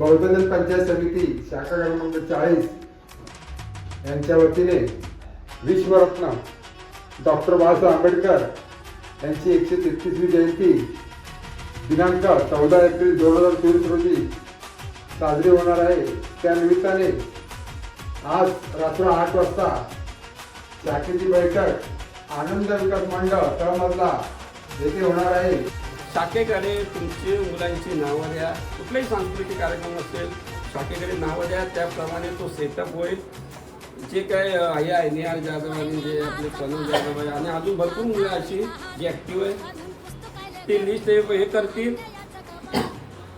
बहुजन पंचायत समिती शाखा क्रमांक 40 यांच्या वतीने विश्वरत्न डॉक्टर बाबासाहेब आंबेडकर यांची 133वी जयंती दिनांक 14 एप्रिल 2023 रोजी साजरी होणार आहे। त्या निमित्ताने आज रात्री 8 वाजता शाखेची बैठक आनंद विकास मंडळ तळमजला येथे होणार आहे। शाखेकडे तुमची मुलांची नावं द्या, कुठलाही सांस्कृतिक कार्यक्रम असेल शाखेकडे नावं द्या, त्याप्रमाणे तो सेटअप होईल। जे काय हे आहे निहाल जाधव आणि जे आपले सनू जाधव आहे आणि अजून भरपूर मुलं अशी जी ॲक्टिव्ह आहे ते लिस्ट हे करतील,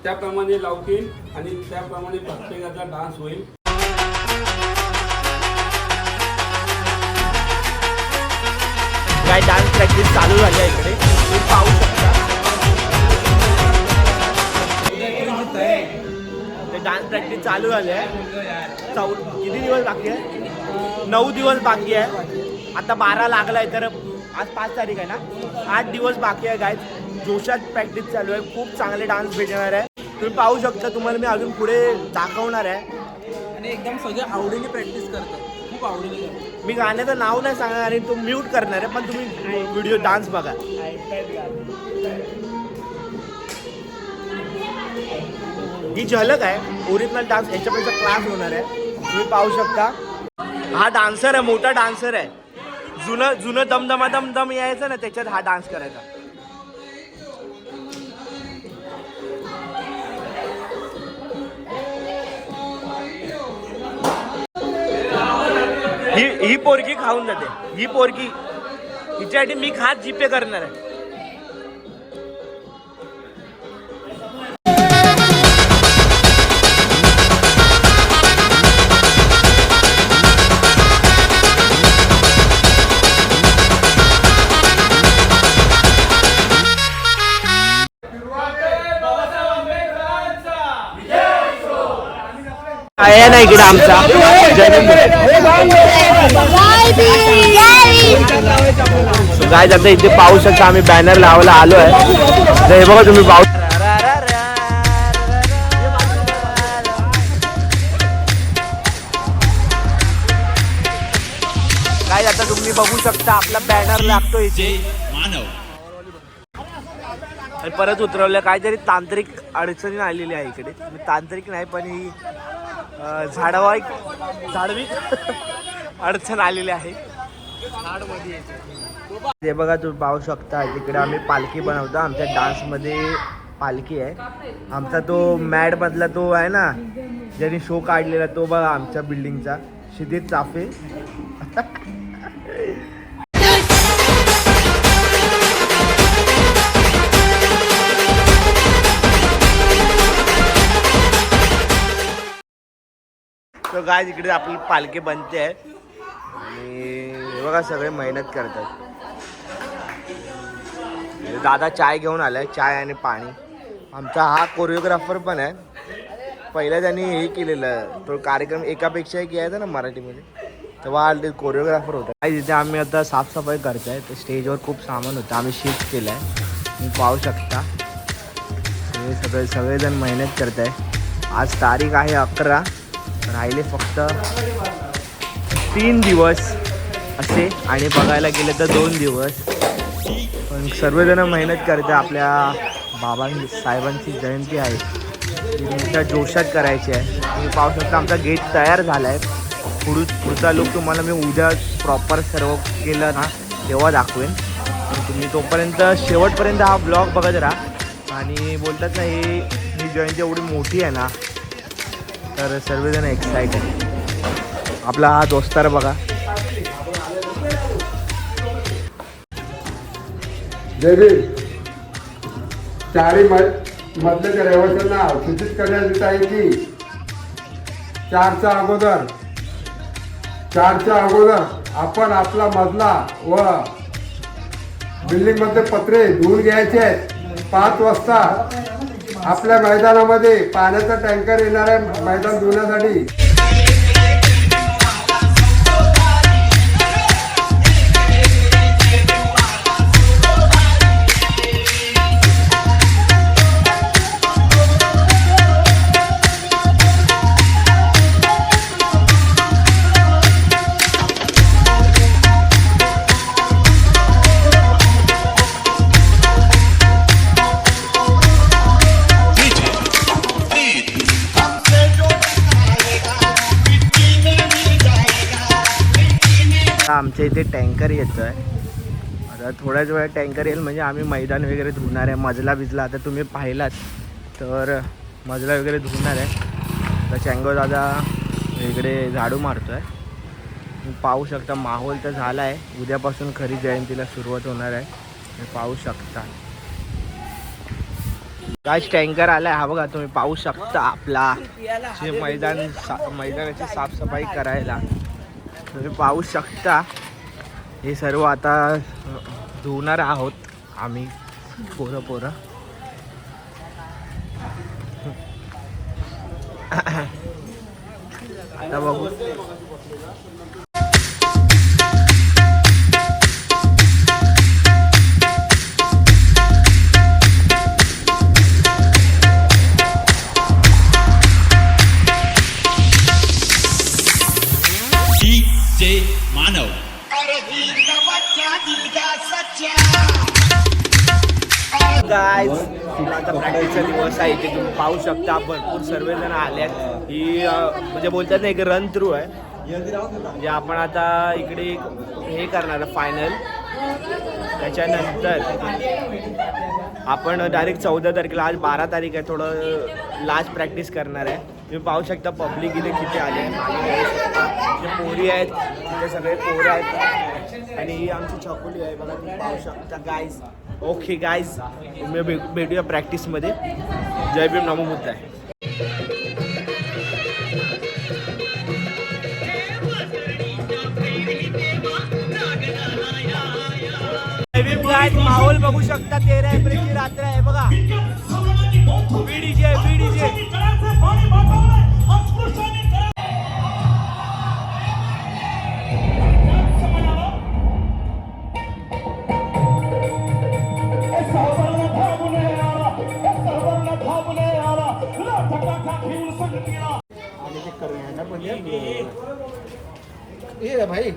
त्याप्रमाणे लावतील आणि त्याप्रमाणे प्रत्येकाचा डान्स होईल। काय डान्स प्रॅक्टिस चालू झाली आहे इकडे, तुम्ही पाहू शकता। ते डान्स प्रॅक्टिस चालू झाली आहे। किती दिवस बाकी आहे? 9 दिवस बाकी आहे। आता 12 लागला आहे तर आज 5 तारीख आहे ना, 8 दिवस बाकी आहे गाईज। जोशात प्रॅक्टिस चालू आहे, खूप चांगले डान्स भेटणार आहे, तुम्ही पाहू शकता। तुम्हाला मी अजून पुढे दाखवणार आहे आणि एकदम सगळे आवडीने प्रॅक्टिस करतात, खूप आवडीने। मी गाण्याचं नाव नाही सांगणार आणि तो म्यूट करणार आहे, पण तुम्ही व्हिडिओ डान्स बघा। ही झलक आहे, ओरिजिनल डान्स याच्यापेक्षा क्लास होणार आहे, तुम्ही पाहू शकता। हा डान्सर आहे, मोठा डान्सर आहे। जुनं दमदमा दमदम यायचं ना, त्याच्यात हा डान्स करायचा। ही पोरगी खाऊन जाते, ही पोरगी हिच्यासाठी मी खास जीपे करणार आहे। आहे ना इकडे आमचा काय जातं इथे पाहू शकता। आम्ही बॅनर लावायला आलो आहे, हे बघा तुम्ही पाहू। काय जातं तुम्ही बघू शकता, आपला बॅनर लागतो इथे। परत उतरवलं, काहीतरी तांत्रिक अडचणी आलेली आहे इकडे। तांत्रिक नाही पण ही झाडविक अडचण आलेली आहे। ते बघा तुम्ही पाहू शकता, तिकडे आम्ही पालखी बनवतो। आमच्या डान्समध्ये पालखी आहे। आमचा तो मॅड मधला तो आहे ना, ज्यांनी शो काढलेला, तो बघा आमच्या बिल्डिंगचा क्षितिज चाफे। तो गाय इकडे आपली पालखी बनते आहे आणि बघा सगळे मेहनत करतात। दादा चाय घेऊन आलाय, चाय आणि पाणी। आमचा हा कोरिओग्राफर पण आहे, पहिला त्यांनी हे केलेलं, तो कार्यक्रम एकापेक्षा एक यायचा ना मराठीमध्ये, तेव्हा कोरिओग्राफर होता। जिथे आम्ही आता साफसफाई करतोय, तर स्टेजवर खूप सामान होतं, आम्ही शिफ्ट केलं आहे, तुम्ही पाहू शकता। हे सगळेजण मेहनत करत आहे। आज तारीख आहे 11, राहिले फक्त 3 दिवस असे, आणि बघायला गेलं तर 2 दिवस, पण सर्वजण मेहनत करते। आपल्या साहेबांची जयंती आहे, ती मोठ्या जोशात करायची आहे। तुम्ही पाहू शकता आमचा गेट तयार झाला आहे। पुढचा लुक तुम्हाला मी उद्या प्रॉपर सर्व केलं ना तेव्हा दाखवेन, तुम्ही तोपर्यंत शेवटपर्यंत हा ब्लॉग बघत राहा। आणि बोलतात ना, ही जयंती एवढी मोठी आहे ना, तर सर्वजण एक्साइट आहे। आपला हा दोस्तार बघा, जयवीर चारी मधल्या रहिवाशांना सूचित करण्यात येत आहे की 4च्या अगोदर आपण आपला मजला व बिल्डिंग मध्ये पत्रे धुवून घ्यायचे आहेत। 5 वाजता आपल्या मैदानामध्ये पाण्याचा टँकर येणार आहे मैदान धुण्यासाठी। आमच्या इथे टँकर येतो आहे. आता थोड्याच वेळात टँकर येईल म्हणजे आम्ही मैदान वगैरे धुणार आहे. मजला बिजला आता तुम्ही पाहिलात तर मजला वगैरे धुणार आहे. आता चँगो दादा इकडे झाडू मारतो आहे. पाहू शकता माहोल तर झाला आहे. उद्यापासून खरी जयंतीला सुरुवात होणार आहे. तुम्ही पाहू शकता काय टँकर आला आहे. हा बघा तुम्ही पाहू शकता आपला जे मैदानाची साफसफाई करायला तुम्ही पाहू शकता. हे सर्व आता धुवणार आहोत आम्ही पोरं. आता बघू मानव गाइस आता प्रॅक्टिसचा दिवस आहे. इथे तुम्ही पाहू शकता भरपूर सर्वजण आल्यात. ही म्हणजे बोलतात ना एक रन थ्रू आहे. म्हणजे आपण आता इकडे हे करणार फायनल. त्याच्यानंतर आपण डायरेक्ट 14 तारखेला, आज 12 तारीख आहे, थोडं लास्ट प्रॅक्टिस करणार आहे. तुम्ही पाहू शकता पब्लिक इथे किती आले आहे. जे पोरी आहेत तिथे सगळे पोरं आहेत आणि ही आमची छकुली आहे बघा तुम्ही पाहू शकता गाईज. ओके गाईज तुम्ही भेटूया प्रॅक्टिसमध्ये. जय भीम नमो बुद्धाय. माहोल बघू शकता. 13 एप्रिलची रात्र आहे बघा. बीडीजे भाई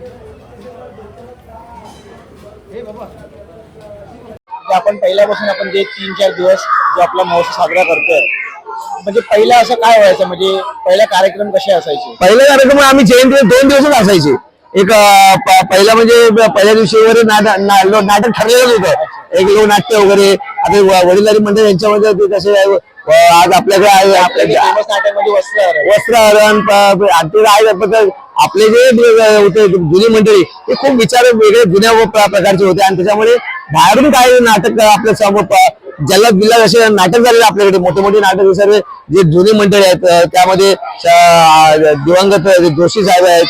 आपण पहिल्यापासून आपण जे 3-4 दिवस जो आपला महोत्सव साजरा करतोय म्हणजे पहिला असं काय व्हायचं म्हणजे पहिला कार्यक्रम कसे असायचे? पहिला कार्यक्रम आम्ही जयंती 2 दिवसच असायचे. एक पहिला म्हणजे पहिल्या दिवशी वगैरे नाटक ठरलेलंच होतं. एक लोकनाट्य वगैरे. आता वडीलधारी मंडळ यांच्यामध्ये ते कसे आज आपल्याकडे आहे आपल्या नाटकमध्ये वस्त्रहरण आपले जे होते जुनी मंडळी ते खूप विचार वेगळे जुन्या प्रकारचे होते आणि त्याच्यामुळे बाहेरून काही नाटक आपल्या समोर जल्लाद बिल्लाद असे नाटक झालेले आपल्याकडे. मोठे मोठे नाटक सर्व जे जुनी मंडळी आहेत त्यामध्ये दिवंगत जोशी साहेब आहेत.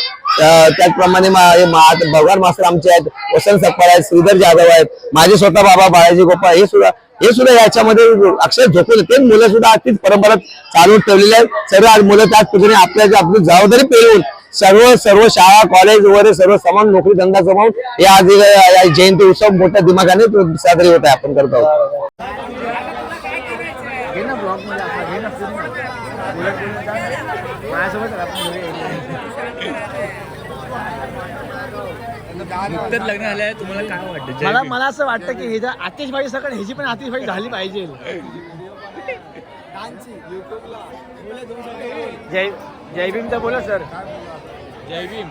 त्याचप्रमाणे भगवान मास्तर आमचे आहेत. वसंत सकपाळ आहेत. श्रीधर जाधव आहेत. माझे स्वतः बाबा बाळाजी गोपाळ हे सुद्धा याच्यामध्ये अक्षर झोपून ते मुलं सुद्धा तीच परंपरा चालू ठेवलेली आहेत. सर्व मुलं त्याच पद्धतीने आपली जबाबदारी पेलवून सर्व शाळा कॉलेज वगैरे सर्व समान नोकरी धंदा जमावून या आज जयंती उत्सव मोठ्या दिमागाने साजरी होत आहे. आपण करत आहोत. नुकतंच लग्न झालंय. तुम्हाला काय वाटतं? मला असं वाटतं की ह्याच्या आतिषबाजी सगळं ह्याची पण आतिषबाजी झाली पाहिजे. जय भीम तर बोला सर. जय भीम.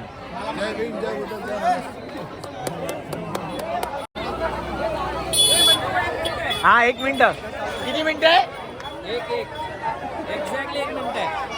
हा 1 मिनिट. किती मिनिटं आहे? एक्झॅक्टली 1 मिनिट आहे.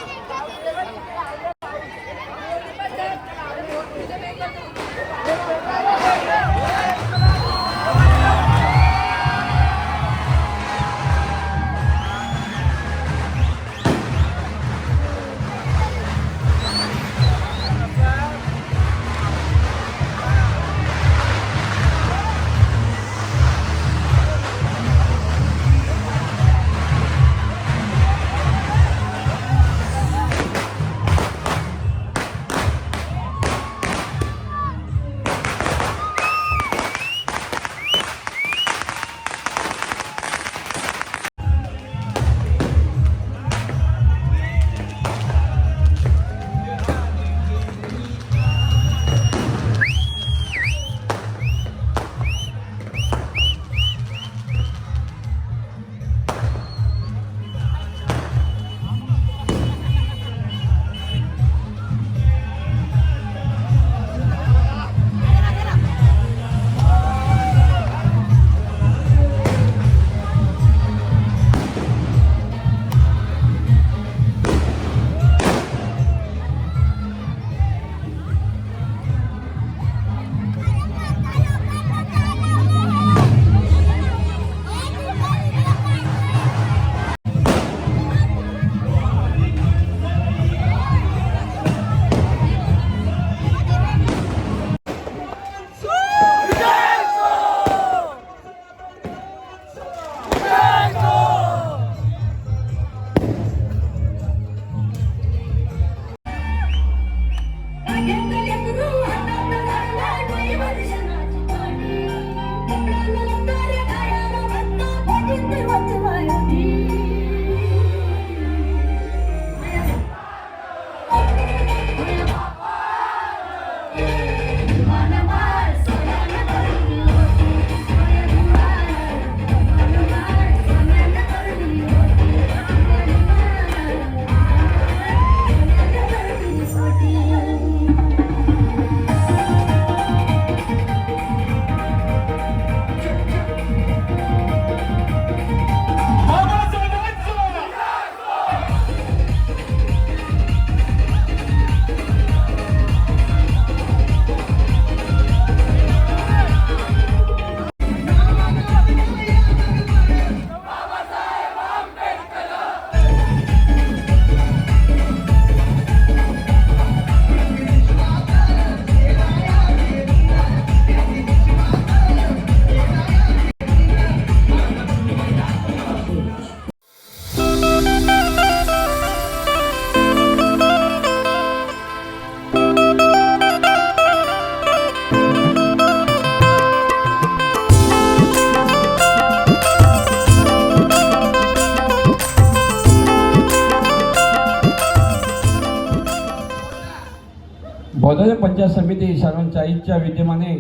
बौद्ध पंचायत समिती शाळांच्या विद्यमाने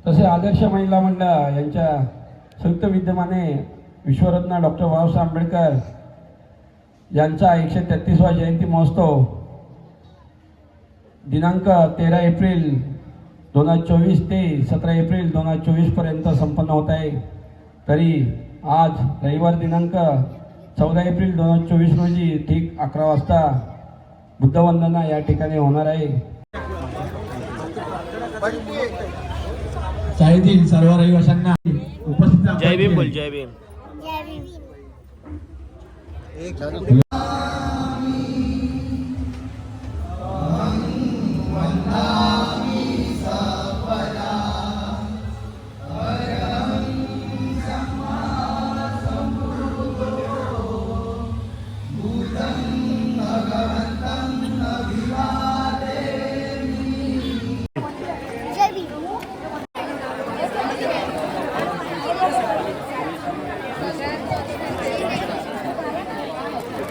तसे आदर्श महिला मंडळ यांच्या संयुक्त विद्यमाने विश्वरत्न डॉक्टर बाबासाहेब आंबेडकर यांचा 133वा जयंती महोत्सव दिनांक 13 एप्रिल 2024 ते 17 एप्रिल 2024 पर्यंत संपन्न होत आहे. तरी आज रविवार दिनांक 14 एप्रिल 2024 रोजी ठीक 11 वाजता बुद्धवंदना या ठिकाणी होणार आहे. शाळेतील सर्व रहिवाशांना उपस्थित जय भीम बोल, जय भीम.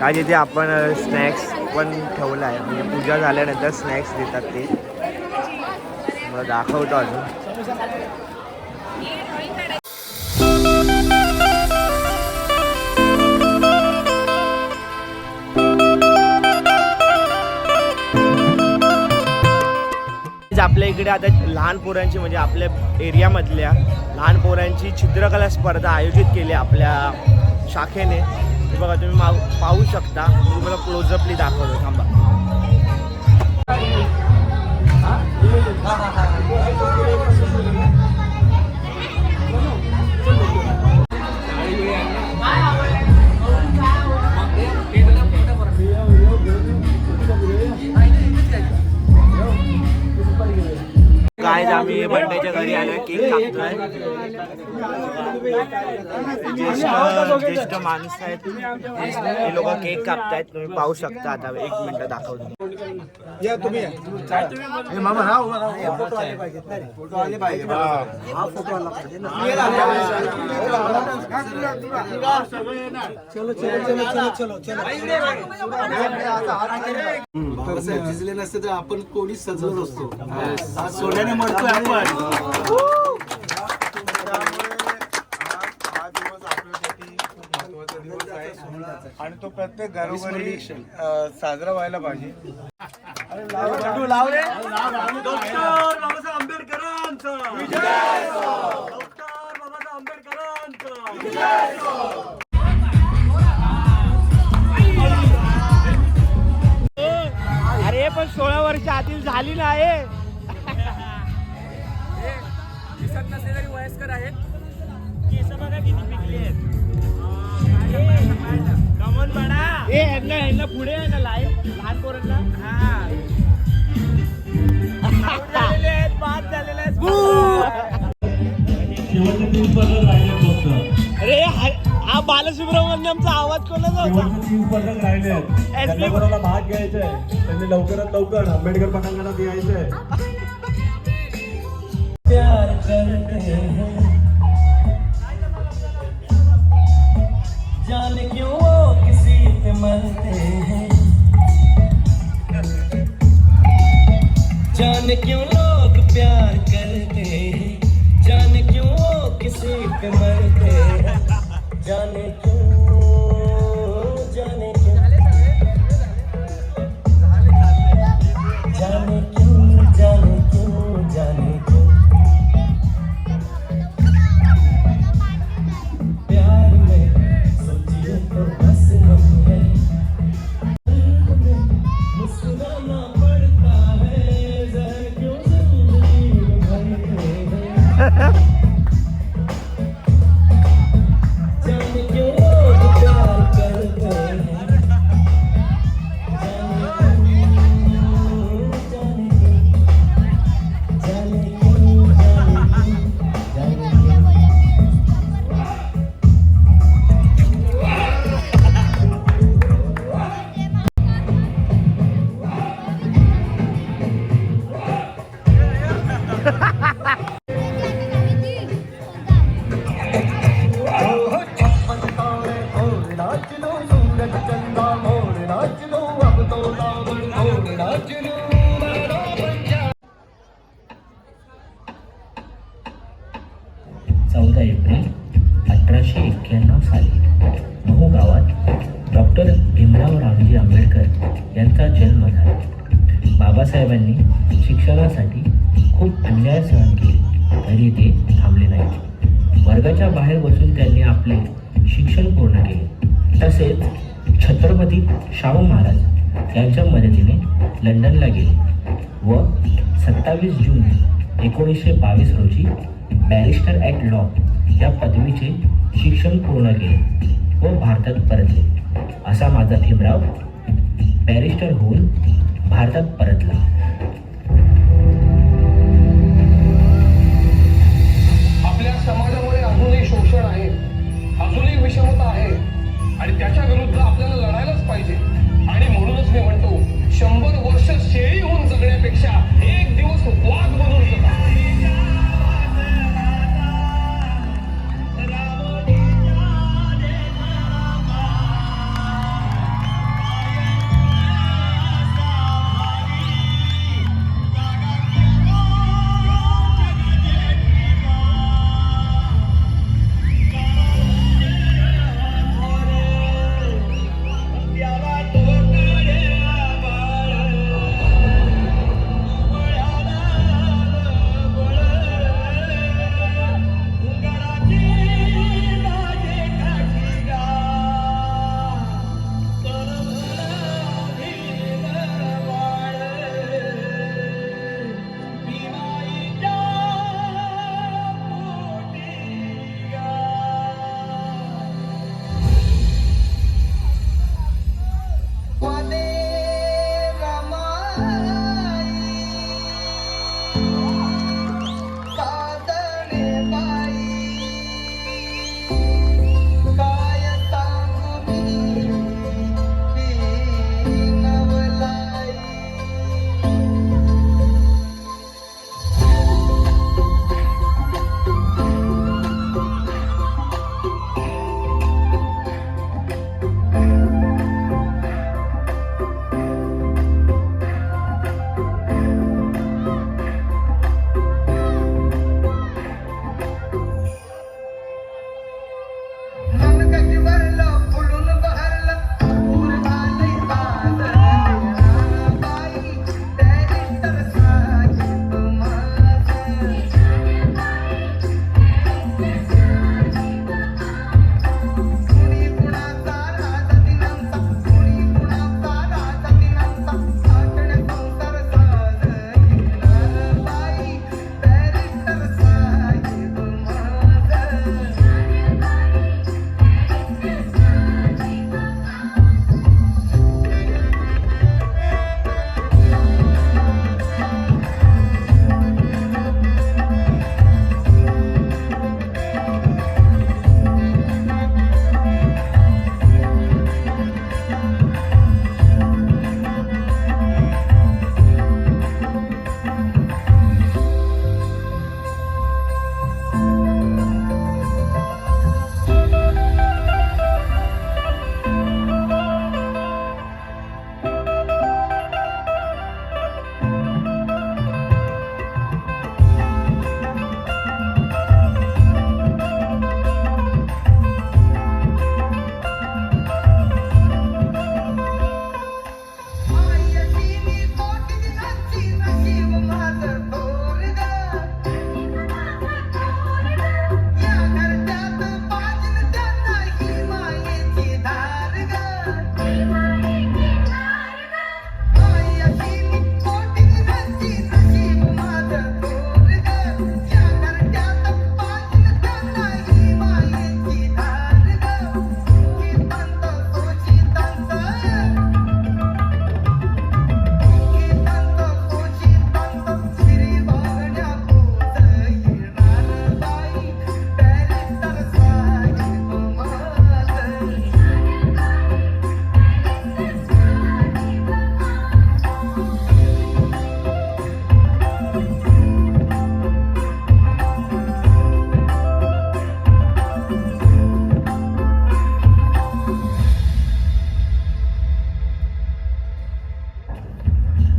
आज इथे आपण स्नॅक्स पण ठेवला आहे, म्हणजे पूजा झाल्यानंतर स्नॅक्स देतात ते. मला दाखवतो अजून. आपल्या इकडे आता लहान पोरांची म्हणजे आपल्या एरियामधल्या लहान पोरांची चित्रकला स्पर्धा आयोजित केली आपल्या शाखेने. हे बघा तुम्ही पाहू शकता. मी तुम्हाला क्लोजअपली दाखवतो, थांबा. काय आम्ही बंड्याच्या घरी आलोय, केक कापतोय. ज्येष्ठ माणूस आहेत हे लोक केक कापतायत, तुम्ही पाहू शकता. आता 1 मिनिट दाखवतो. झिजले नसते तर आपण कोणीच सजलो नसतो. सोन्याने मरतोय आपण. आणि तो प्रत्येक घरोघरी साजरा व्हायला पाहिजे. अरे पण 16 वर्ष आतील झाली नाही. दिसत नसले तरी वयस्कर आहेत. केस बघा किती पिकले आहेत. कमन बडा ह्यांना पुढे आहे ना लहान पोरांना. झालेले आहेत, बाद झालेले आहेत. अरे हा बालसुब्रमण्यमचा आवाज कोणाचा होता? 3 स्पर्धक राहिले आहेत. त्यांना कोणाला भाग घ्यायचा आहे त्यांनी लवकरात लवकर आंबेडकर पटांगणात यायचंय. प्यार करते हैं जाने क्यों वो किसी पे मरते हैं, जाने क्यों लोग प्यार करते हैं, जाने क्यों वो किसी पे मरते हैं, जाने क्यों, जाने क्यों, जाने क्यों, जाने क्यों, जाने क्यों. प्यार में सोचिए तो बस हम हैं, मुस्कुराना पड़ता है, जहर क्यों जिंदगी में भरते हैं. जाने क्यों लोग प्यार करते हैं, जाने क्यों, जाने क्यों, जाने क्यों, जाने क्यों, जाने क्यों. नाच लो सूरज चंदा मोर, नाच लो अब तो रावण मोर, नाच लो मेरा पंजाब. भीमराव रामजी आंबेडकर यांचा जन्म झाला. बाबासाहेबांनी शिक्षणासाठी खूप अन्याय सहन केले तरी ते थांबले नाही. वर्गाच्या बाहेर बसून त्यांनी आपले शिक्षण पूर्ण केले. तसेच छत्रपती शाहू महाराज यांच्या मदतीने लंडनला गेले व 27 जून 1922 रोजी बॅरिस्टर ॲट लॉ या पदवीचे शिक्षण पूर्ण केले व भारतात परतले. असा माझा भीमराव बॅरिस्टर होऊन भारतात परतला. आपल्या समाजामध्ये अजूनही शोषण आहे, अजूनही विषमता आहे आणि त्याच्या विरुद्ध आपल्याला लढायलाच पाहिजे. आणि म्हणूनच मी म्हणतो 100 वर्ष शेळी होऊन जगण्यापेक्षा एक दिवस वाघ बनून जगा.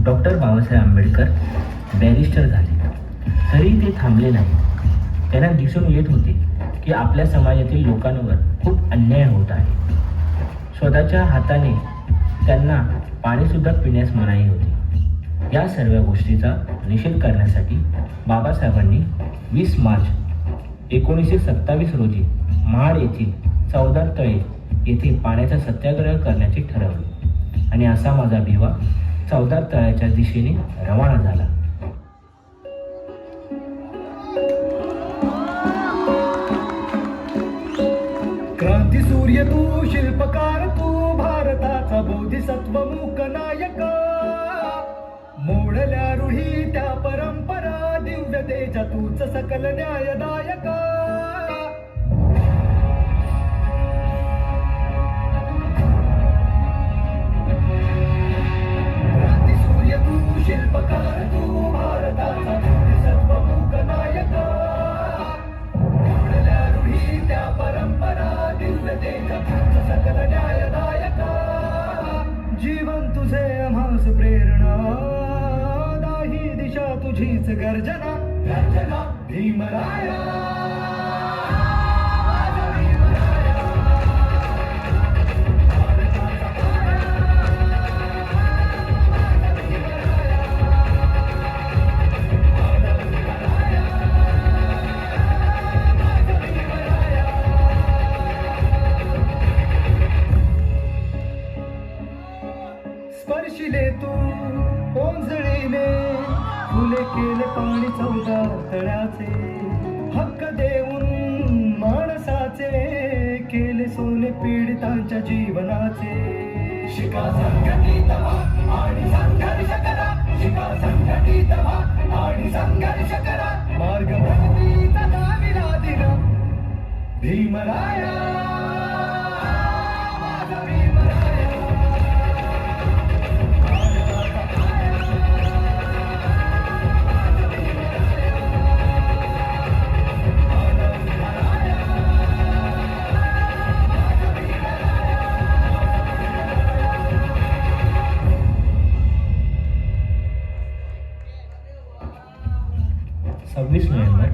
डॉक्टर बाबासाहेब आंबेडकर बॅरिस्टर झाले तरी ते थांबले नाही. त्यांना दिसून येत होते की आपल्या समाजातील लोकांवर खूप अन्याय होत आहे. स्वतःच्या हाताने त्यांना पाणीसुद्धा पिण्यास मनाई होती. या सर्व गोष्टीचा निषेध करण्यासाठी बाबासाहेबांनी 20 मार्च 1927 रोजी महाड येथील चवदार तळे येथे पाण्याचा सत्याग्रह करण्याचे ठरवले आणि असा माझा भिवा चवदार तळ्याच्या दिशेने रवाना झाला. क्रांती सूर्य तू, शिल्पकार तू, भारताचा बोधिसत्व मूक नायक. मोडल्या रूढी त्या परंपरा, दिव्यतेच्या तूच सकल न्यायदायक. क्रांती सूर्य तू, शिल्पकार तू, भारताचा बोधिसत्व मूक नायक. मोडल्या रूढी त्या परंपरा, दिव्यतेच्या तूच सकल न्यायदायक. जीवन तुझे आम्हास प्रेरणा, दाही दिशा तुझीच गर्जना. गर्जना भीमराया, स्पर्शिले तू ओंजळीने, फुले केले पाणी चवदार तळ्याचे. हक्क देऊन माणसाचे, केले सोने पीडितांच्या जीवनाचे. शिका संघटित व्हा आणि संघर्ष करा, शिका संघटित व्हा आणि संघर्ष करा. मार्ग प्रगतीचा दाविला दिला भीमराया, माझा भीमराया. 26 नोव्हेंबर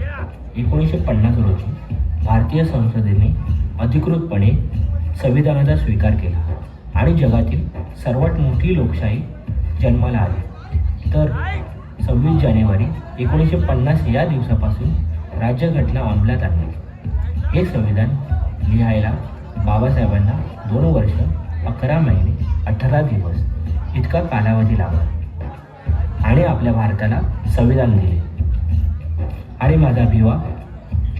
1950 रोजी भारतीय संसदेने अधिकृतपणे संविधानाचा स्वीकार केला आणि जगातील सर्वात मोठी लोकशाही जन्माला आली. तर 26 जानेवारी 1950 या दिवसापासून राज्यघटना अंमलात आणली. हे संविधान लिहायला बाबासाहेबांना 2 वर्ष 11 महिने 18 दिवस इतका कालावधी लागला आणि आपल्या भारताला संविधान दिले आणि माझा भिवा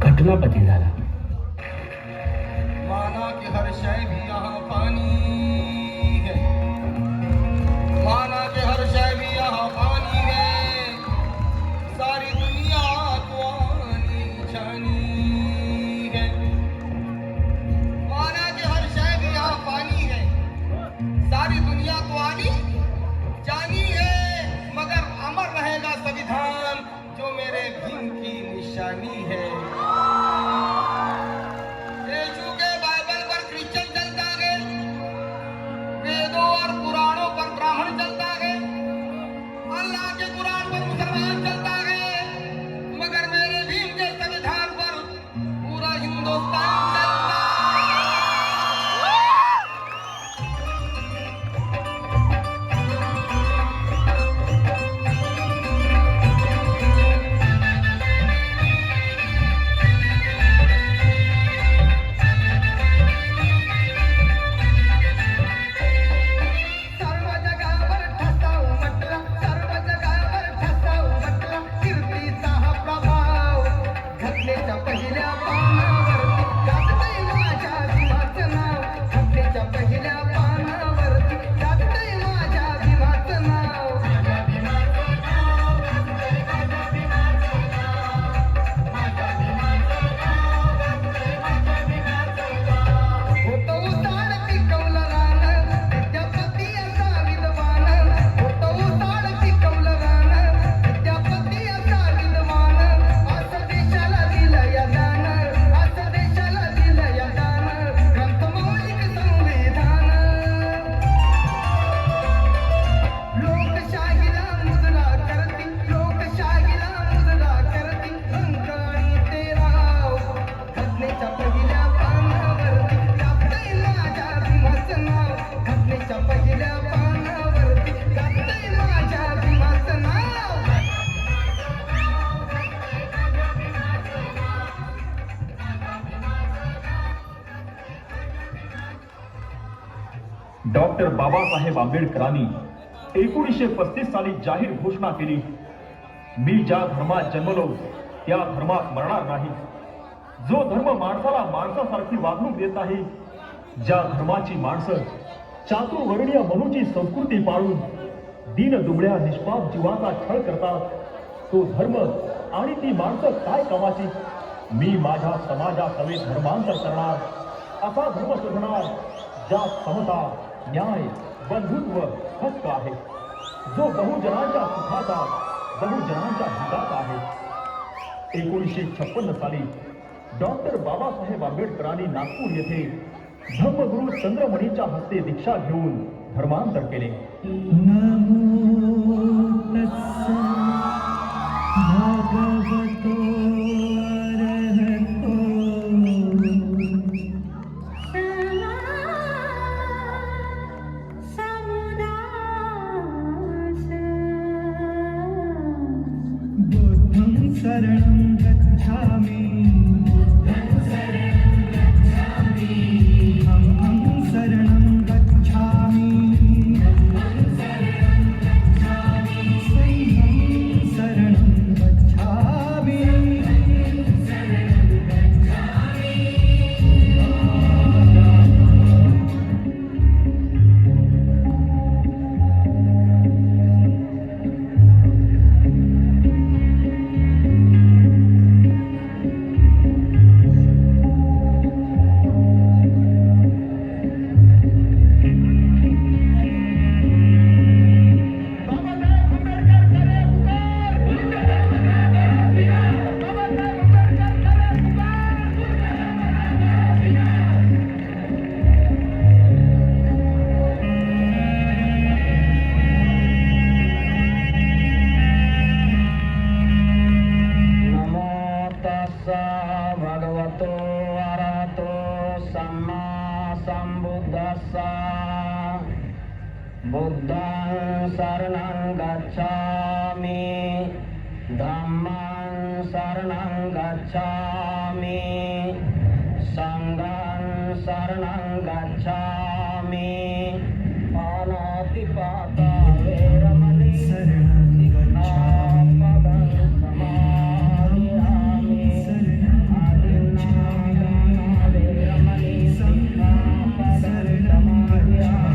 घटनापती झाला. माना कि हर शय भी यहाँ पानी है, माना कि हर शय भी यहाँ पानी है. सारी दुनिया तो आनी जानी है. माना कि हर शय भी यहाँ पानी है, सारी दुनिया तो आनी जानी है. मगर अमर रहेगा संविधान जो मेरे भीम की निशानी है. यीशु के बाइबल पर क्रिश्चियन चलता है, वेदों और पुराणों पर ब्राह्मण चलता है, अल्लाह के कुरान पर मुसलमान चलता है, मगर मेरे भीम के संविधान पर पूरा हिंदुस्तान चलता है. डॉक्टर बाबासाहेब आंबेडकरांनी 1935 साली जाहीर घोषणा केली, मी ज्या धर्मात जन्मलो त्या धर्मात मरणार नाही. जो धर्म माणसाला माणसासारखी वागणूक देत नाही, ज्या धर्माची माणसं चातुर्वर्णीय मनुची संस्कृती पाळून दीन दुबळ्या निष्पाप जीवाचा छळ करतात, तो धर्म आणि ती माणसं काय कामाची. मी माझ्या समाजासमेत धर्मांतर करणार, असा धर्म शोधणार ज्यात समता, न्याय, बंधुत्व, हक्क आहे, जो बहुजनांच्या सुखाचा, बहुजनांच्या हिताचा आहे. 1956 साली डॉक्टर बाबासाहेब आंबेडकरांनी नागपूर येथे धम्मगुरु चंद्रमणीच्या हस्ते दीक्षा घेऊन धर्मांतर केले. शरणं गच्छामि अहं शरणं गच्छामि संघं शरणं गच्छामि. बुद्धं शरणं गच्छामि धम्मं शरणं गच्छामि संघं शरणं गच्छामि अनातिपाता वेरमणि शरणं गच्छामि समाधियामि आदिनाथ वेरमणि संघं समाधियामि.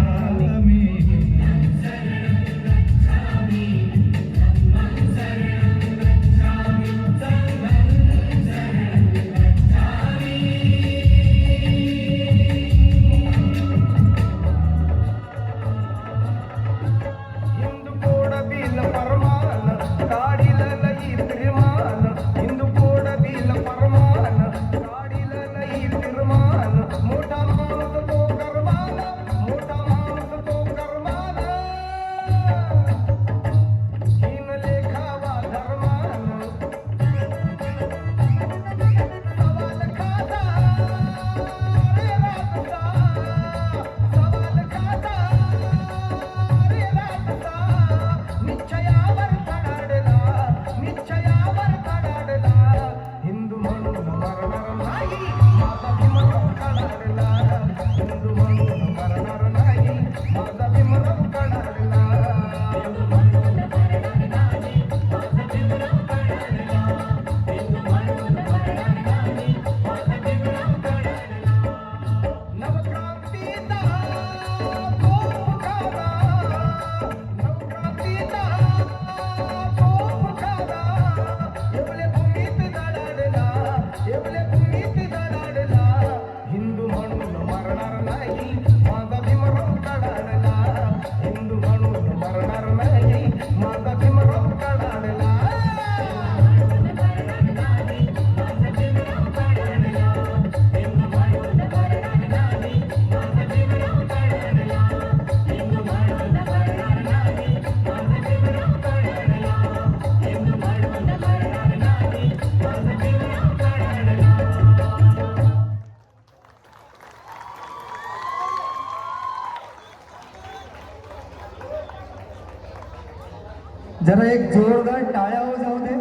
जरा एक जोरदार टाळ्या हो जाऊ दे.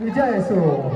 विजय असो.